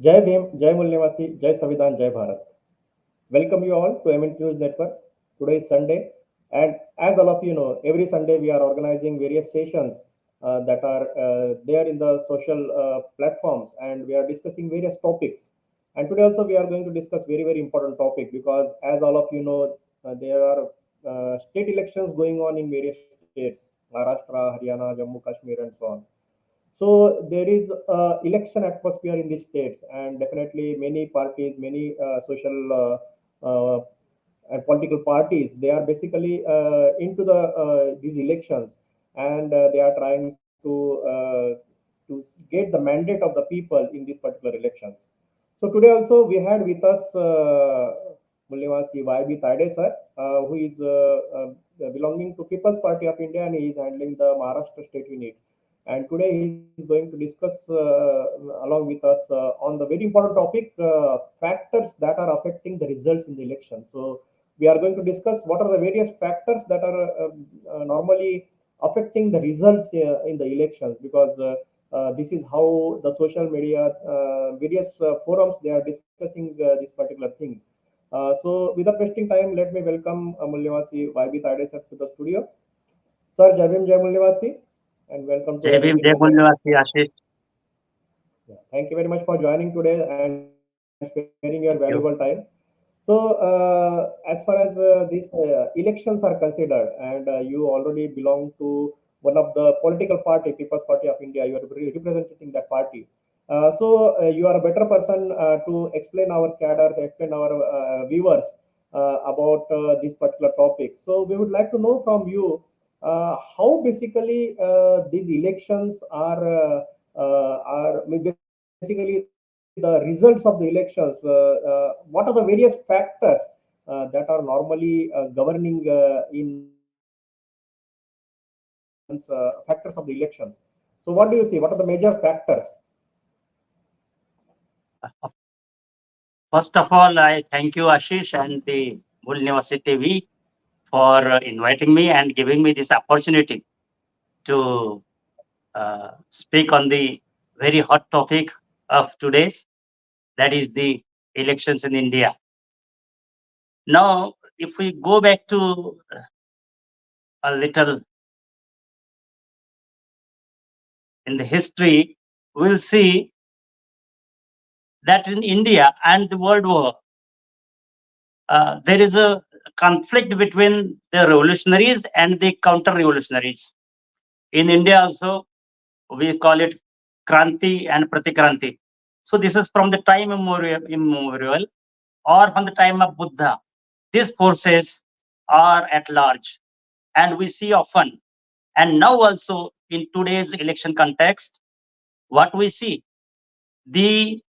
जय भीम, जय मूल निवासी, जय संविधान, जय Bharat. Welcome you all to MNT News Network. Today is Sunday, and as all of you know, every Sunday we are organizing various sessions that are there in the social platforms, and we are discussing various topics. And today also we are going to discuss very important topic, because as all of you know, there are state elections going on in various states: Maharashtra, Haryana, Jammu, Kashmir, and so on. So there is election atmosphere in these states, and definitely many parties, many social and political parties, they are basically into these elections, and they are trying to get the mandate of the people in these particular elections. So today also we had with us Mulnivasi YB Tayade sir, who is belonging to People's Party of India, and he is handling the Maharashtra state unit. And today he is going to discuss along with us on the very important topic, factors that are affecting the results in the election. So we are going to discuss what are the various factors that are normally affecting the results in the elections, because this is how the social media, various forums, they are discussing these particular things. So without wasting time, let me welcome Mulnivasi YB Tayade sir to the studio. Sir, Jai Bhim, Jai Mulnivasi, and welcome to Jai Bhim, Jai Mulnivasi, Ashish. Yeah, thank you very much for joining today and sparing your valuable time. So, as far as these elections are considered, and you already belong to one of the political party, People's Party of India, you are representing that party. So, you are a better person to explain our cadres, explain our viewers about this particular topic. So, we would like to know from you how basically these elections are basically the results of the elections. What are the various factors that are normally governing in factors of the elections? So, what do you see? What are the major factors? First of all, I thank you, Ashish, and the Mulnivasi TV for inviting me and giving me this opportunity to speak on the very hot topic of today's, that is the elections in India. Now, if we go back to a little in the history, we'll see that in India and the world war, there is a conflict between the revolutionaries and the counter-revolutionaries. In India also, we call it Kranti and Pratikranti. So this is from the time immemorial, or from the time of Buddha. These forces are at large, and we see often, and now also in today's election context, what we see, the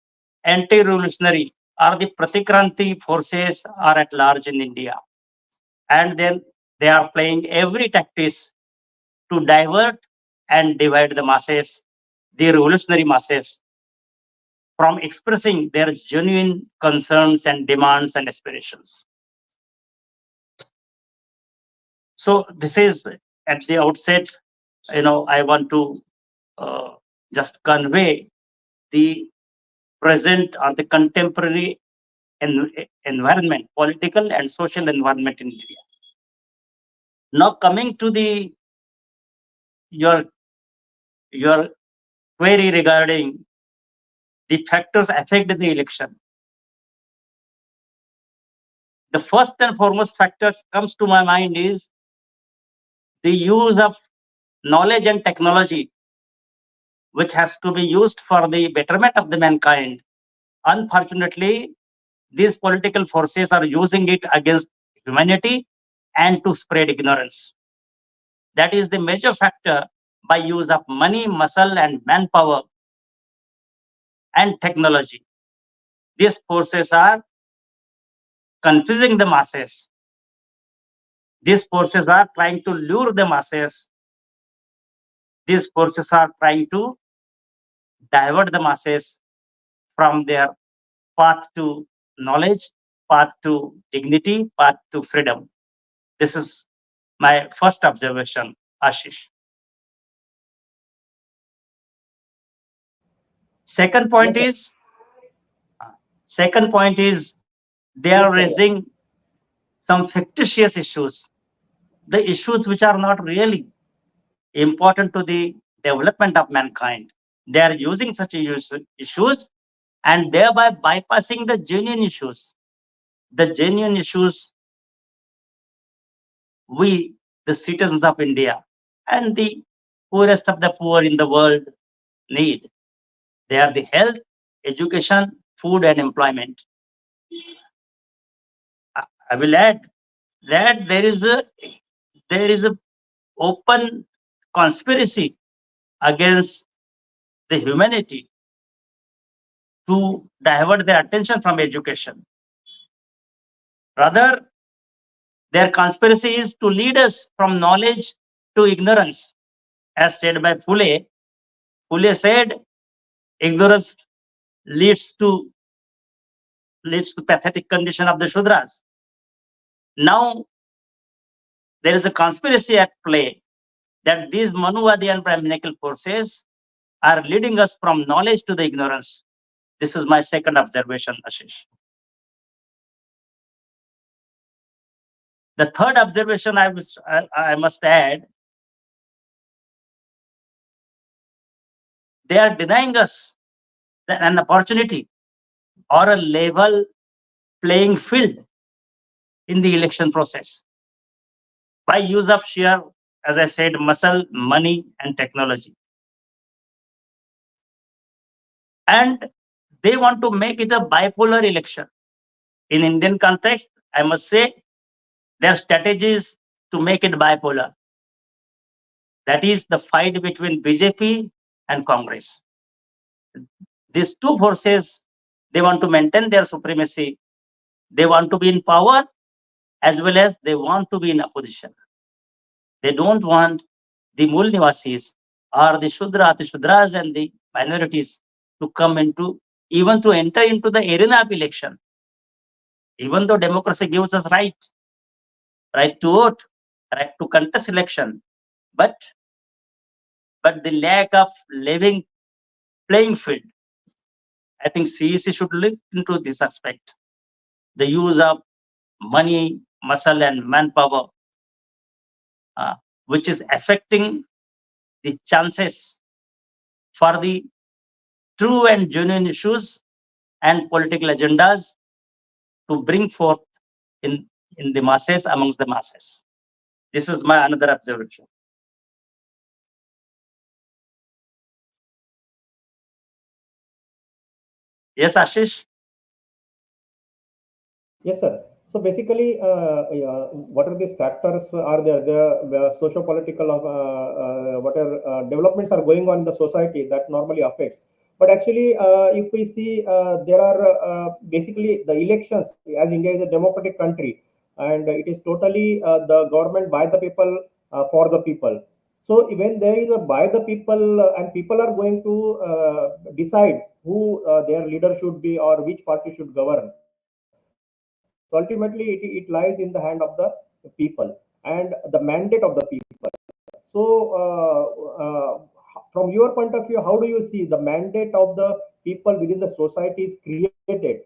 anti-revolutionary or the Pratikranti forces are at large in India. And then they are playing every tactics to divert and divide the masses, the revolutionary masses, from expressing their genuine concerns and demands and aspirations. So this is at the outset, I want to just convey the present or the contemporary environment, political and social environment in India. Now coming to your query regarding the factors affecting the election. The first and foremost factor comes to my mind is the use of knowledge and technology, which has to be used for the betterment of the mankind. Unfortunately, these political forces are using it against humanity and to spread ignorance. That is the major factor. By use of money, muscle, and manpower and technology, these forces are confusing the masses. These forces are trying to lure the masses. These forces are trying to divert the masses from their path to knowledge, path to dignity, path to freedom. This is my first observation, Ashish. Second point Yes, sir. is Second point is they are raising some fictitious issues, the issues which are not really important to the development of mankind. They are using such issues and thereby bypassing the genuine issues. The genuine issues we, the citizens of India, and the poorest of the poor in the world need. They are the health, education, food, and employment. I will add that there is a open conspiracy against the humanity to divert their attention from education. Rather, their conspiracy is to lead us from knowledge to ignorance, as said by Phule. Phule said, ignorance leads to pathetic condition of the Shudras. Now there is a conspiracy at play that these Manuvadi and Brahminical forces are leading us from knowledge to the ignorance. This is my second observation, Ashish. The third observation I must add, they are denying us an opportunity or a level playing field in the election process by use of sheer, as I said, muscle, money, and technology. And they want to make it a bipolar election. In Indian context, I must say, their strategy is to make it bipolar. That is the fight between BJP and Congress. These two forces, they want to maintain their supremacy. They want to be in power as well as they want to be in opposition. They don't want the Mul Nivasis or the Shudra, the Shudras and the minorities to come into, even to enter into the arena of election. Even though democracy gives us right to vote, right to contest election, but the lack of living playing field, I think CEC should look into this aspect. The use of money, muscle, and manpower, which is affecting the chances for the true and genuine issues and political agendas to bring forth in the masses, amongst the masses. This is my another observation. Yes, Ashish? Yes, sir. So basically, what are these factors are there? The socio-political of what are developments are going on in the society that normally affects. But actually, if we see, there are basically the elections, as India is a democratic country, and it is totally the government by the people for the people. So when there is a by the people and people are going to decide who their leader should be or which party should govern. So ultimately, it lies in the hand of the people and the mandate of the people. So, from your point of view, how do you see the mandate of the people within the society is created?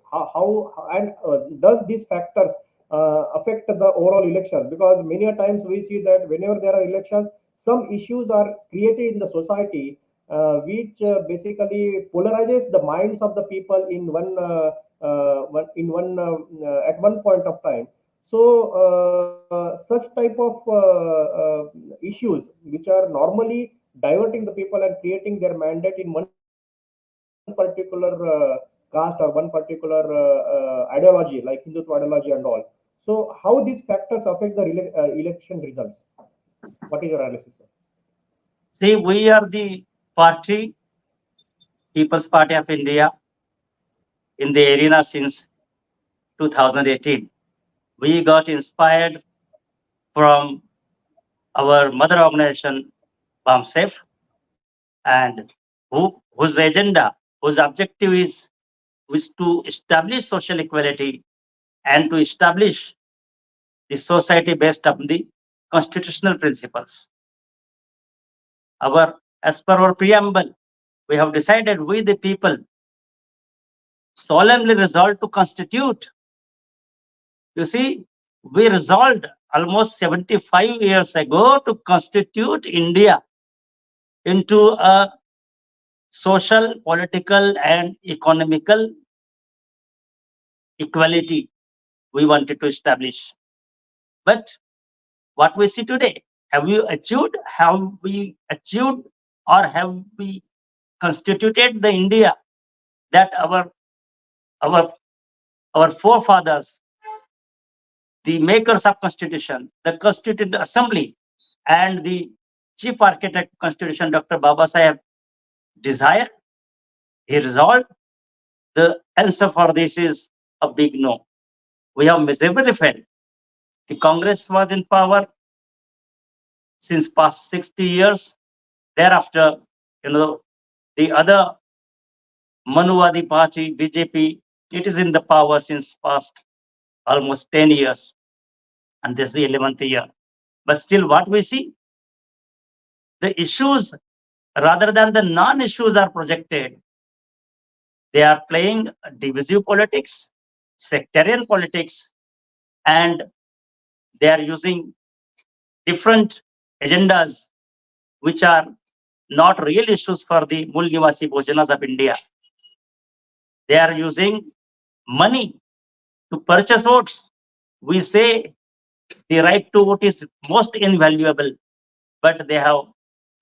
Does these factors affect the overall elections? Because many a times we see that whenever there are elections, some issues are created in the society which basically polarizes the minds of the people in at one point of time. So such type of issues which are normally diverting the people and creating their mandate in one particular caste or one particular ideology like Hindutva ideology and all. So how these factors affect the election results? What is your analysis, sir? See, we are the party, People's Party of India, in the arena since 2018. We got inspired from our mother organization, BAMSEF, and whose agenda, whose objective is to establish social equality and to establish the society based on the constitutional principles. As per our preamble, we have decided we the people solemnly resolved to constitute. You see, we resolved almost 75 years ago to constitute India into a social, political, and economical equality we wanted to establish. But what we see today, have we achieved? Have we achieved, or have we constituted the India that our our forefathers, the makers of Constitution, the Constituent Assembly, and the chief architect of Constitution, Dr. Baba Saheb, desire? He resolved. The answer for this is a big no. We have miserably failed. The Congress was in power since past 60 years. Thereafter, the other Manuwadi party, BJP, it is in the power since past almost 10 years. And this is the 11th year. But still, what we see, the issues rather than the non-issues are projected. They are playing divisive politics, sectarian politics, and they are using different agendas which are not real issues for the Mul Nivasi Bhojanas of India. They are using money to purchase votes. We say the right to vote is most invaluable, but they have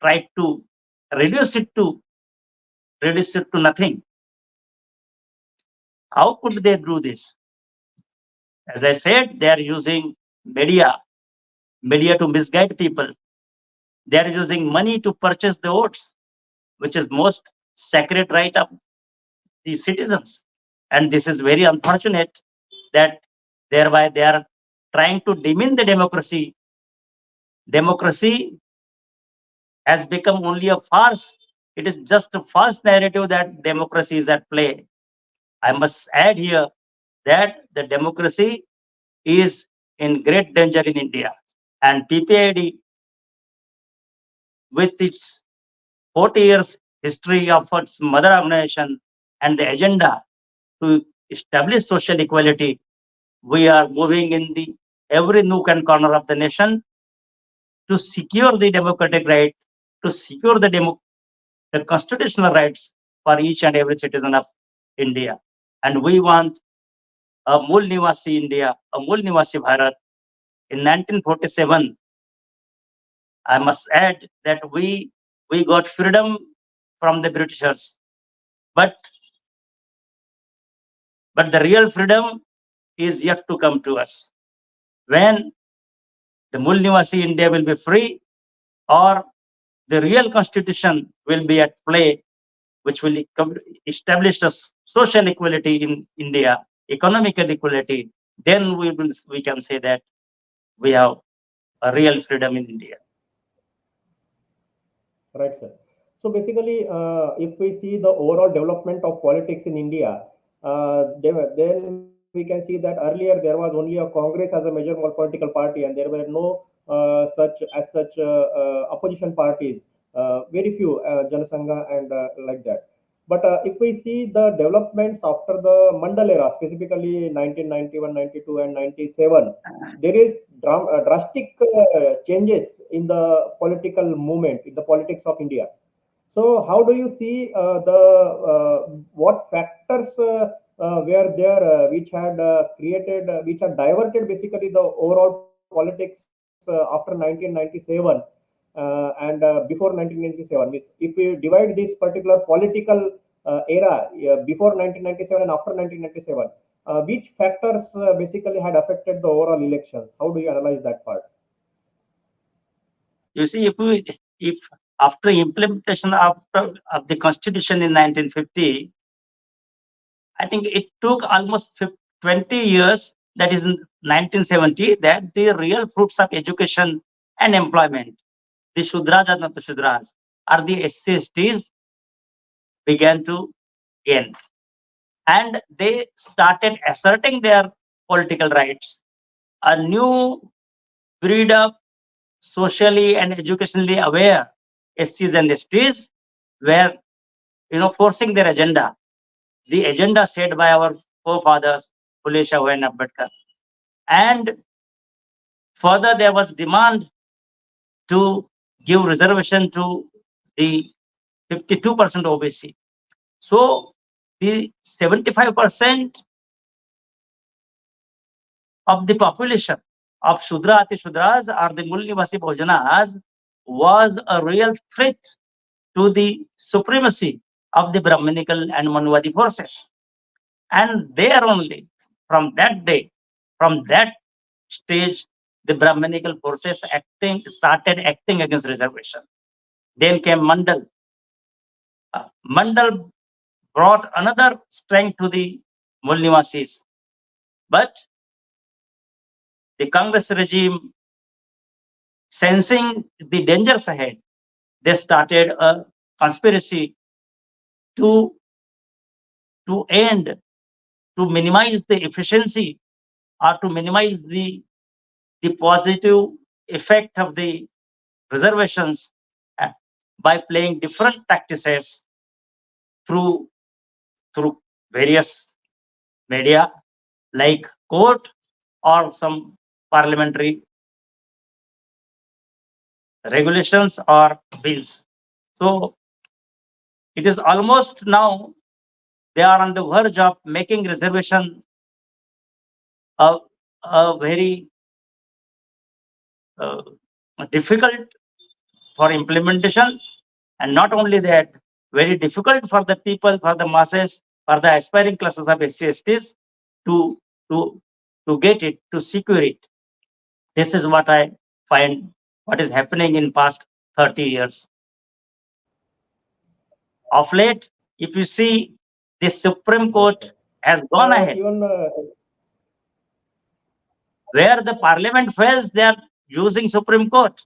tried to reduce it to nothing. How could they do this? As I said, they are using media to misguide people. They are using money to purchase the votes, which is most sacred right of the citizens. And this is very unfortunate that thereby they are trying to demean the democracy. Democracy has become only a farce. It is just a false narrative that democracy is at play. I must add here that the democracy is in great danger in India. And PPID, with its 40 years history of its mother organization and the agenda to establish social equality, we are moving in the every nook and corner of the nation to secure the democratic right, to secure the constitutional rights for each and every citizen of India. And we want a Mul Nivasi India, a Mul Nivasi Bharat. In 1947, I must add that we got freedom from the Britishers, but the real freedom is yet to come to us. When the Mul Nivasi India will be free, or the real constitution will be at play, which will establish a social equality in India, economical equality, then we can say that we have a real freedom in India. Right, sir. So basically, if we see the overall development of politics in India, then we can see that earlier there was only a Congress as a major political party, and there were no such opposition parties. Very few, Janasangha and like that. But if we see the developments after the Mandal era, specifically 1991, 92, and 97, there is drastic changes in the political movement, in the politics of India. So, how do you see what factors were there which had diverted basically the overall politics after 1997 and before 1997? If we divide this particular political era before 1997 and after 1997, which factors basically had affected the overall elections? How do you analyze that part? You see, if after implementation of the constitution in 1950, I think it took almost 20 years, that is in 1970, that the real fruits of education and employment, the Shudras and not the Shudras, or the SCSTs, began to gain. And they started asserting their political rights. A new breed of socially and educationally aware SCs and STs were, forcing their agenda. the agenda set by our forefathers, Phule Shahu and Ambedkar. And further, there was demand to give reservation to the 52% OBC. So the 75% of the population of Shudra Ati Shudras or the Mul Nivasi Bhojanas was a real threat to the supremacy of the Brahminical and Manuvadi forces. And there only, from that day, from that stage, the Brahminical forces started acting against reservation. Then came Mandal. Mandal brought another strength to the Mul Nivasis. But the Congress regime, sensing the dangers ahead, they started a conspiracy to end, to minimize the efficiency or to minimize the positive effect of the reservations by playing different practices through various media like court or some parliamentary regulations or bills. So it is almost now they are on the verge of making reservation a very difficult for implementation, and not only that, very difficult for the people, for the masses, for the aspiring classes of SC/STs to get it, to secure it. This is what I find what is happening in past 30 years. Of late, if you see, the Supreme Court has gone ahead. Even Where the parliament fails, they are using Supreme Court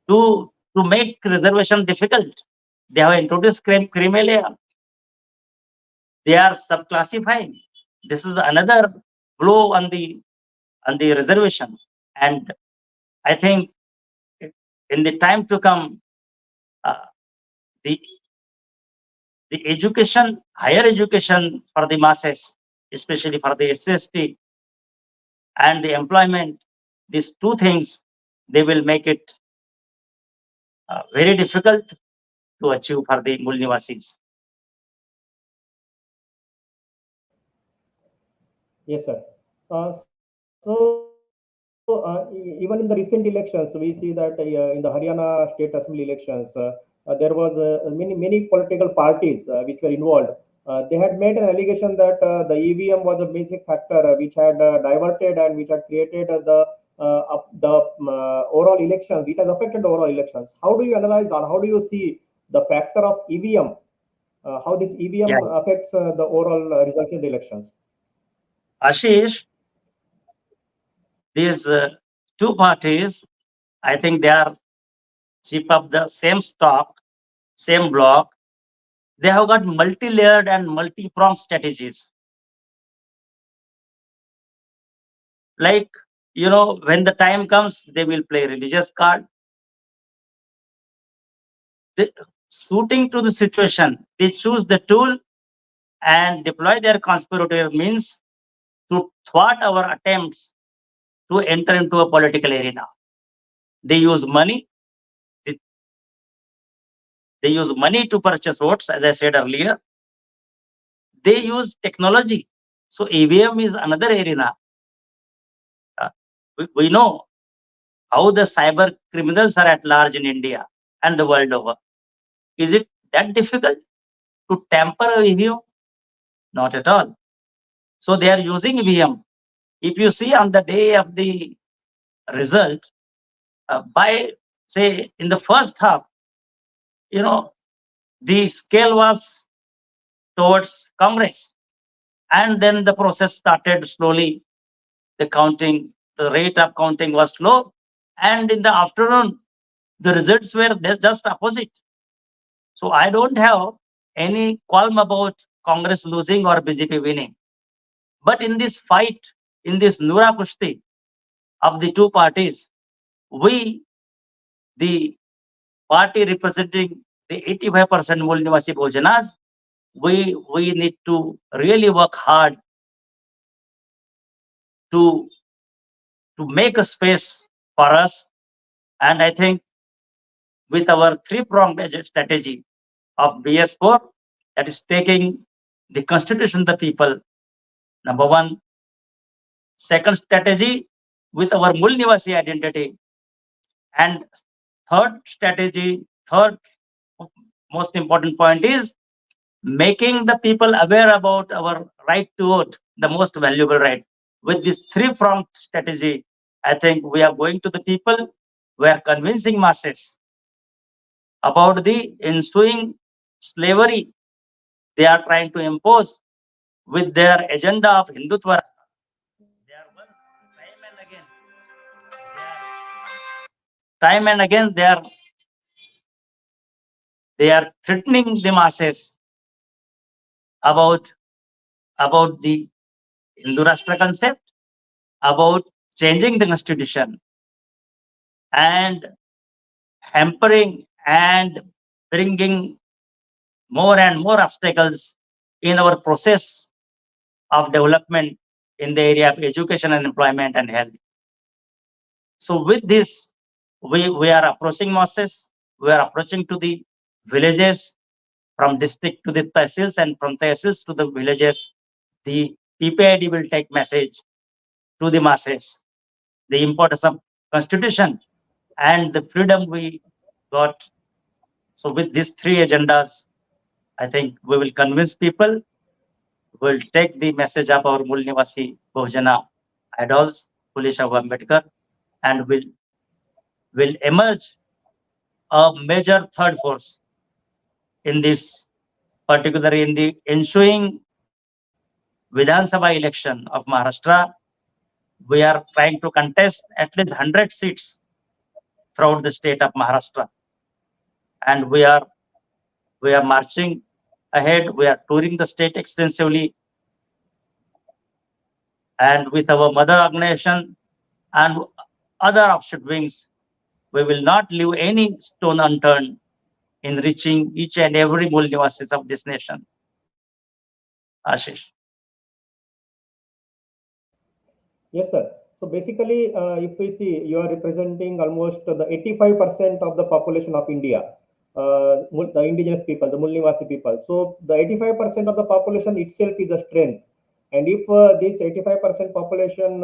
to make reservation difficult. They have introduced criminalia. They are subclassifying. This is another blow on the reservation. And I think in the time to come, the education, higher education for the masses, especially for the SC/ST, and the employment, these two things, they will make it very difficult to achieve for the Mul Nivasis. Yes, sir. Even in the recent elections, we see that in the Haryana State Assembly elections, there was many political parties which were involved. They had made an allegation that the EVM was a basic factor which had diverted and which had created the overall elections, which has affected the overall elections. How do you analyze or how do you see the factor of EVM? How this EVM affects the overall results of the elections? Ashish, these two parties, I think they are chip of the same stock, same block. They have got multi-layered and multi-pronged strategies. Like, when the time comes, they will play religious card. Suiting to the situation, they choose the tool and deploy their conspiratorial means to thwart our attempts to enter into a political arena. They use money. They use money to purchase votes, as I said earlier. They use technology. So EVM is another arena. We know how the cyber criminals are at large in India and the world over. Is it that difficult to tamper a EVM? Not at all. So they are using EVM. If you see on the day of the result, by say in the first half, the scale was towards Congress, and then the process started slowly. The rate of counting was slow, and in the afternoon, the results were just opposite. So I don't have any qualm about Congress losing or BJP winning. But in this fight, in this Nura Kushti of the two parties, we, the party representing the 85% Mul Nivasi Bhojanas, we need to really work hard to make a space for us. And I think with our three-pronged strategy of BS4, that is taking the constitution to the people, number one. Second strategy with our Mul Nivasi identity. And third strategy, third most important point is making the people aware about our right to vote, the most valuable right. With this three-pronged strategy, I think we are going to the people, we are convincing masses about the ensuing slavery they are trying to impose with their agenda of Hindutva. They are once, time and again they are threatening the masses about the Hindu Rashtra concept, about changing the constitution, and hampering and bringing more and more obstacles in our process of development in the area of education and employment and health. So with this, we are approaching masses, we are approaching to the villages, from district to the tehsils, and from tehsils to the villages. The PPID will take message to the masses, the importance of constitution and the freedom we got. So with these three agendas, I think we will convince people, will take the message of our Mul Nivasi Bahujana idols, Pulisha Ambedkar, and will emerge a major third force in this, particularly in the ensuing Vidhan Sabha election of Maharashtra. We are trying to contest at least 100 seats throughout the state of Maharashtra, and we are marching ahead. We are touring the state extensively, and with our mother organization and other offshoot wings, we will not leave any stone unturned in reaching each and every Mul Nivasis of this nation. Ashish. Yes, sir. So basically, if we see, you are representing almost the 85% of the population of India, the indigenous people, the Mulnivasi people. So the 85% of the population itself is a strength. And if this 85% population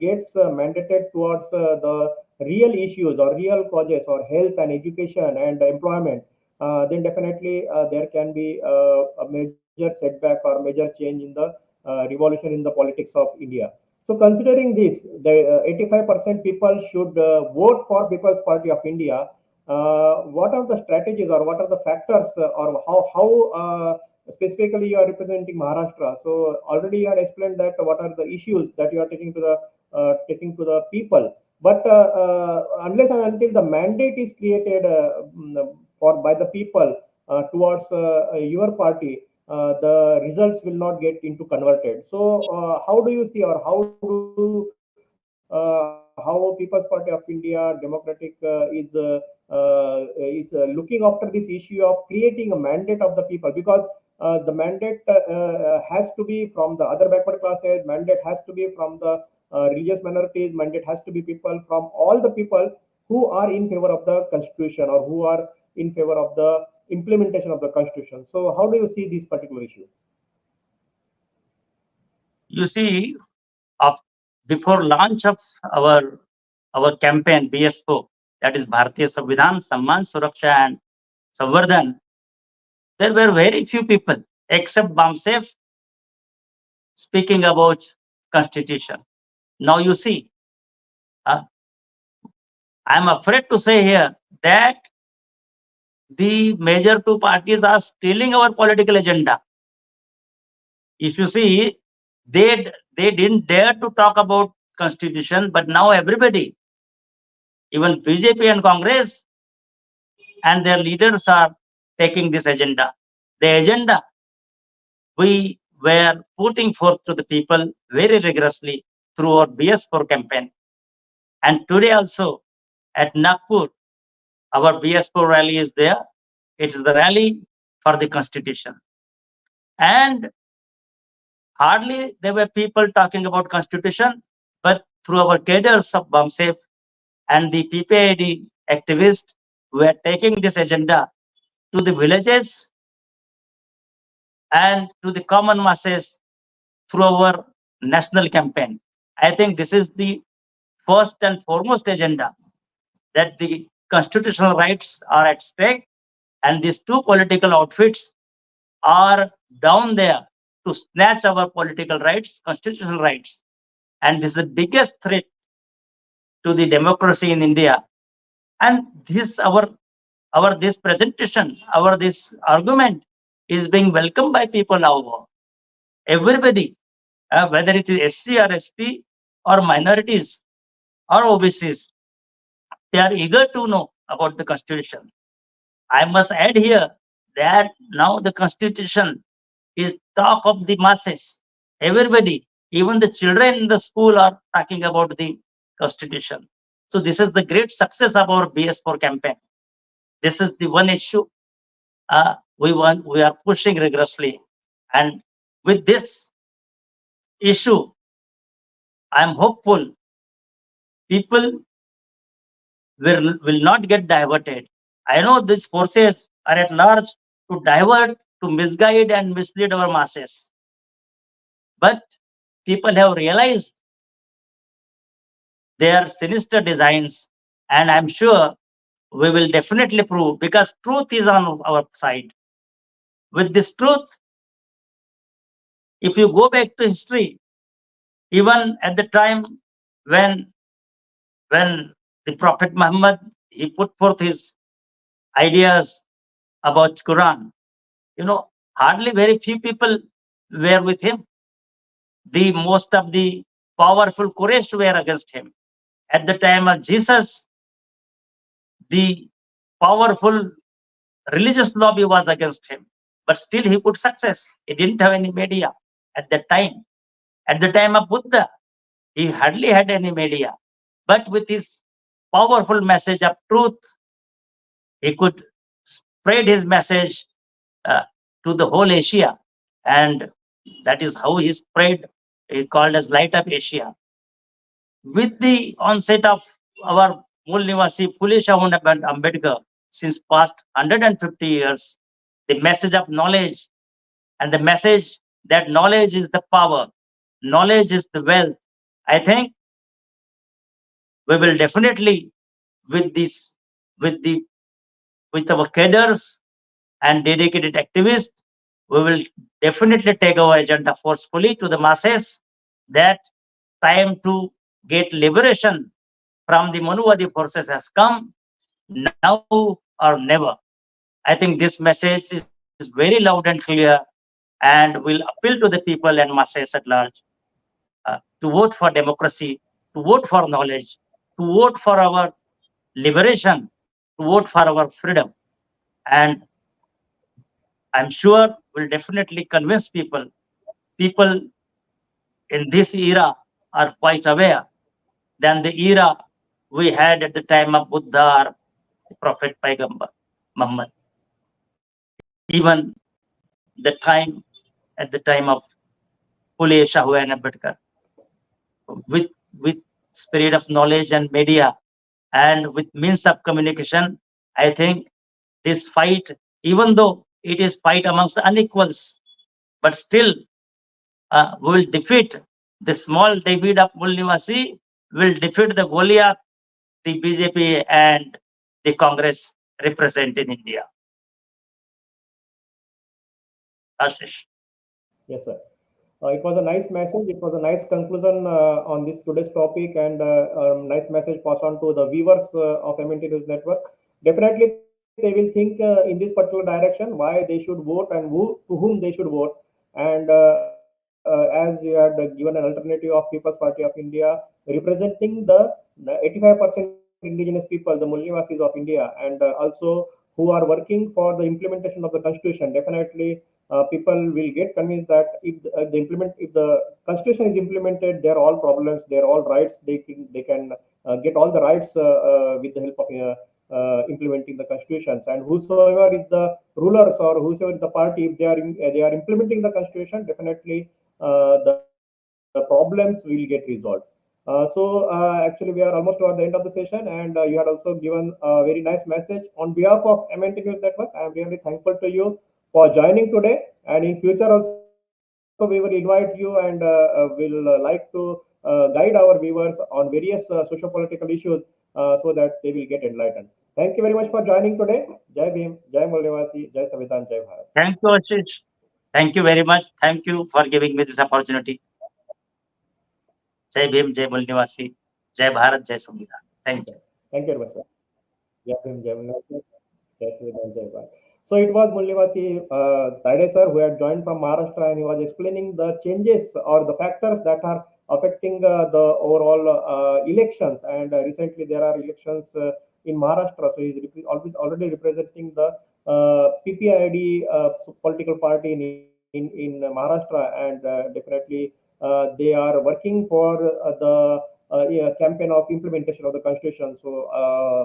gets mandated towards the real issues or real causes or health and education and employment, then definitely there can be a major setback or major change in the revolution in the politics of India. So considering this, the 85% people should vote for People's Party of India. What are the strategies or what are the factors or how specifically you are representing Maharashtra? So already you had explained that what are the issues that you are taking to the people. But unless and until the mandate is created for by the people towards your party, the results will not get into converted. So how do you see or how People's Party of India Democratic is looking after this issue of creating a mandate of the people, because the mandate has to be from the other backward classes, mandate has to be from the religious minorities, mandate has to be people from all the people who are in favor of the constitution or who are in favor of the implementation of the constitution. So how do you see this particular issue? You see, of before launch of our campaign BS4, that is Bharatiya Samvidhan Samman Suraksha and Samvardhan, there were very few people except Bamsef speaking about constitution. Now you see, I am afraid to say here that the major two parties are stealing our political agenda. If you see, they didn't dare to talk about constitution, but now everybody, even BJP and Congress and their leaders, are taking this agenda. The agenda we were putting forth to the people very rigorously through our BS4 campaign. And today also at Nagpur, our BS4 rally is there. It is the rally for the constitution. And hardly there were people talking about constitution, but through our cadres of BAMSAFE and the PPID activists, we are taking this agenda to the villages and to the common masses through our national campaign. I think this is the first and foremost agenda, that the constitutional rights are at stake, and these two political outfits are down there to snatch our political rights, constitutional rights. And this is the biggest threat to the democracy in India. And this this presentation, this argument is being welcomed by people now. Everybody, whether it is SC or ST or minorities or OBCs, they are eager to know about the constitution. I must add here that now the constitution is talk of the masses. Everybody, even the children in the school, are talking about the constitution. So this is the great success of our BS4 campaign. This is the one issue we are pushing rigorously, and with this issue, I am hopeful people will not get diverted. I know these forces are at large to divert, to misguide and mislead our masses. But people have realized their sinister designs, and I'm sure we will definitely prove, because truth is on our side. With this truth, if you go back to history, even at the time when the Prophet Muhammad, he put forth his ideas about Quran, hardly very few people were with him. The most of the powerful Quraysh were against him. At the time of Jesus, the powerful religious lobby was against him, but still he could success. He didn't have any media at that time. At the time of Buddha, he hardly had any media, but with his powerful message of truth, he could spread his message to the whole Asia, and that is how he spread. He called as Light of Asia. With the onset of our Mool Nivasi Phule Ambedkar, since past 150 years, the message of knowledge and the message that knowledge is the power, knowledge is the wealth, I think we will definitely, with this, with our cadres and dedicated activists, we will definitely take our agenda forcefully to the masses, that time to get liberation from the Manuvadi forces has come, now or never. I think this message is very loud and clear, and will appeal to the people and masses at large to vote for democracy, to vote for knowledge, to vote for our liberation, to vote for our freedom. And I'm sure will definitely convince people. People in this era are quite aware than the era we had at the time of Buddha or the Prophet Paigambar Muhammad. Even at the time of Phule Shahu and Ambedkar, with spirit of knowledge and media and with means of communication, I think this fight, even though it is fight amongst unequals, but still we will defeat the small David of Mulnivasi, will defeat the Goliath the BJP and the Congress represent in India. Ashish. Yes, sir. It was a nice message. It was a nice conclusion on this today's topic, and nice message passed on to the viewers of MNT News Network. Definitely, they will think in this particular direction why they should vote and to whom they should vote. And as you had given an alternative of People's Party of India, representing the 85% indigenous people, the Mulnivasis of India, and also who are working for the implementation of the constitution. Definitely, people will get convinced that if the constitution is implemented, they're all problems, they're all rights. They can get all the rights with the help of implementing the constitutions, and whosoever is the rulers or whosoever is the party, if they are implementing the constitution, definitely the problems will get resolved. Actually, we are almost toward the end of the session, and you had also given a very nice message on behalf of MNT News Network. I am really thankful to you for joining today, and in future also we will invite you, and will like to guide our viewers on various socio-political issues, so that they will get enlightened. Thank you very much for joining today. Jai Bhim, Jai Mulnivasi, Jai Samvidan, Jai Bharat. Thank you, Ashish. Thank you very much. Thank you for giving me this opportunity. Jai Bhim, Jai Mulnivasi, Jai Bharat, Jai Samvidan. Thank you. Thank you very much, sir. Jai Bhim, Jai Mulnivasi, Jai Samvidan, Jai Bharat. So it was Mulnivasi Tayade sir who had joined from Maharashtra, and he was explaining the changes or the factors that are affecting the overall elections. And recently there are elections in Maharashtra, so he's already representing the PPID political party in Maharashtra, and definitely they are working for the campaign of implementation of the constitution. So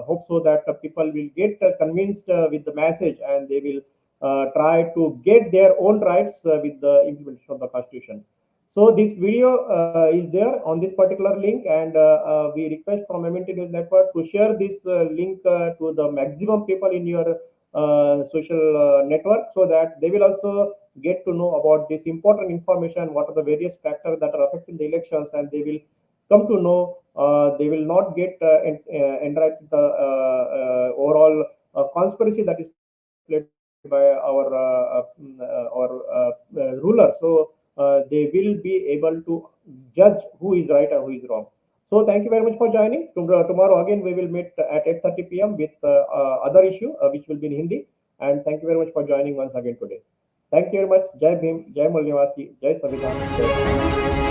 hope so that people will get convinced with the message, and they will try to get their own rights with the implementation of the constitution. So this video is there on this particular link, and we request from MNT News Network to share this link to the maximum people in your social network, so that they will also get to know about this important information, what are the various factors that are affecting the elections, and they will come to know. They will not get enriched the overall conspiracy that is played by our rulers. So they will be able to judge who is right and who is wrong. So thank you very much for joining. Tomorrow again we will meet at 8:30 p.m. with other issue which will be in Hindi. And thank you very much for joining once again today. Thank you very much. Jai Bhim, Jai Mulnivasi, Jai Samvidan, Jai Bharat.